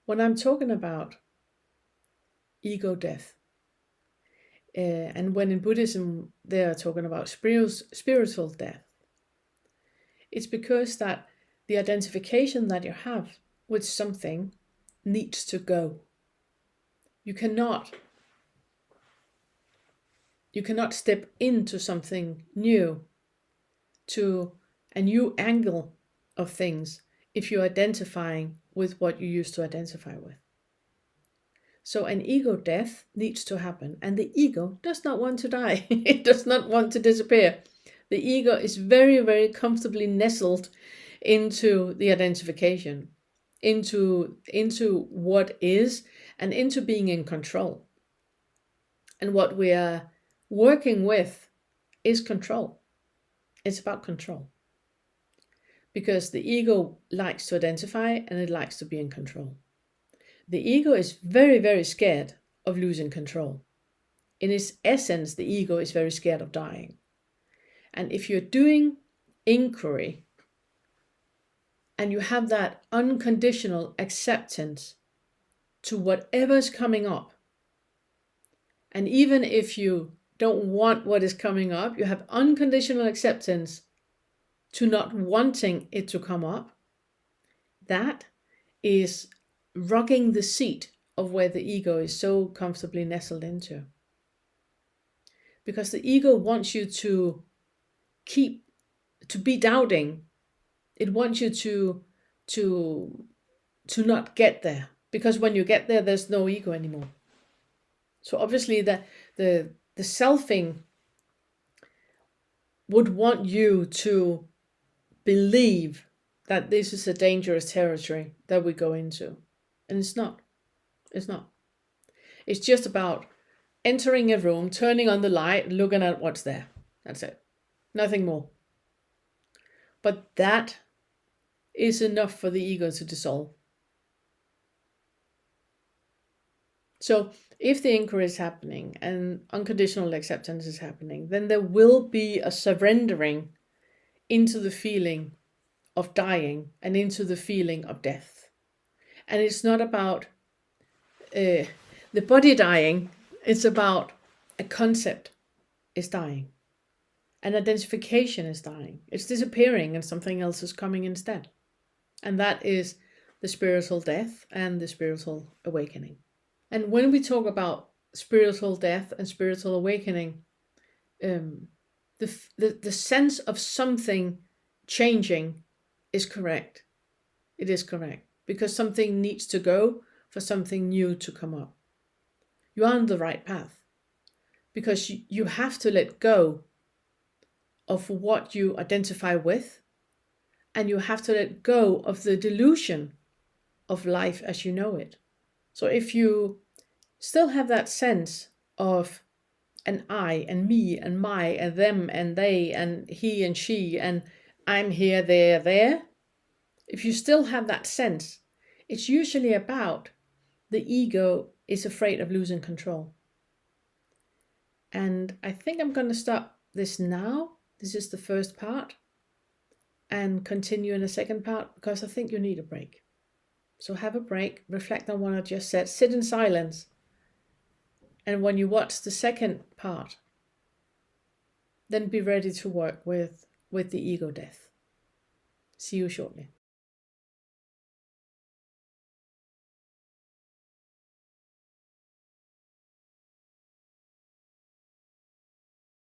When I'm talking about ego death, and when in Buddhism they are talking about spiritual death, it's because that the identification that you have with something needs to go. You cannot step into something new, to a new angle of things, if you're identifying with what you used to identify with. So an ego death needs to happen, and the ego does not want to die. It does not want to disappear. The ego is very, very comfortably nestled into the identification, into what is, and into being in control. And what we are working with is control. It's about control. Because the ego likes to identify and it likes to be in control. The ego is very, very scared of losing control. In its essence, the ego is very scared of dying. And if you're doing inquiry and you have that unconditional acceptance to whatever's coming up, and even if you don't want what is coming up, you have unconditional acceptance to not wanting it to come up, that is rocking the seat of where the ego is so comfortably nestled into. Because the ego wants you to be doubting. It wants you to not get there. Because when you get there, there's no ego anymore. So obviously the selfing would want you to believe that this is a dangerous territory that we go into. And it's not. It's not. It's just about entering a room, turning on the light, looking at what's there. That's it. Nothing more. But that is enough for the ego to dissolve. So if the inquiry is happening and unconditional acceptance is happening, then there will be a surrendering into the feeling of dying and into the feeling of death. And it's not about the body dying, it's about a concept is dying. An identification is dying. It's disappearing and something else is coming instead. And that is the spiritual death and the spiritual awakening. And when we talk about spiritual death and spiritual awakening, the sense of something changing is correct. It is correct. Because something needs to go for something new to come up. You are on the right path. Because you have to let go of what you identify with, and you have to let go of the delusion of life as you know it. So if you still have that sense of an I and me and my and them and they and he and she and I'm here, there, if you still have that sense, it's usually about the ego is afraid of losing control. And I think I'm going to stop this now. This is the first part, and continue in the second part because I think you need a break. So have a break, reflect on what I just said, sit in silence. And when you watch the second part, then be ready to work with the ego death. See you shortly.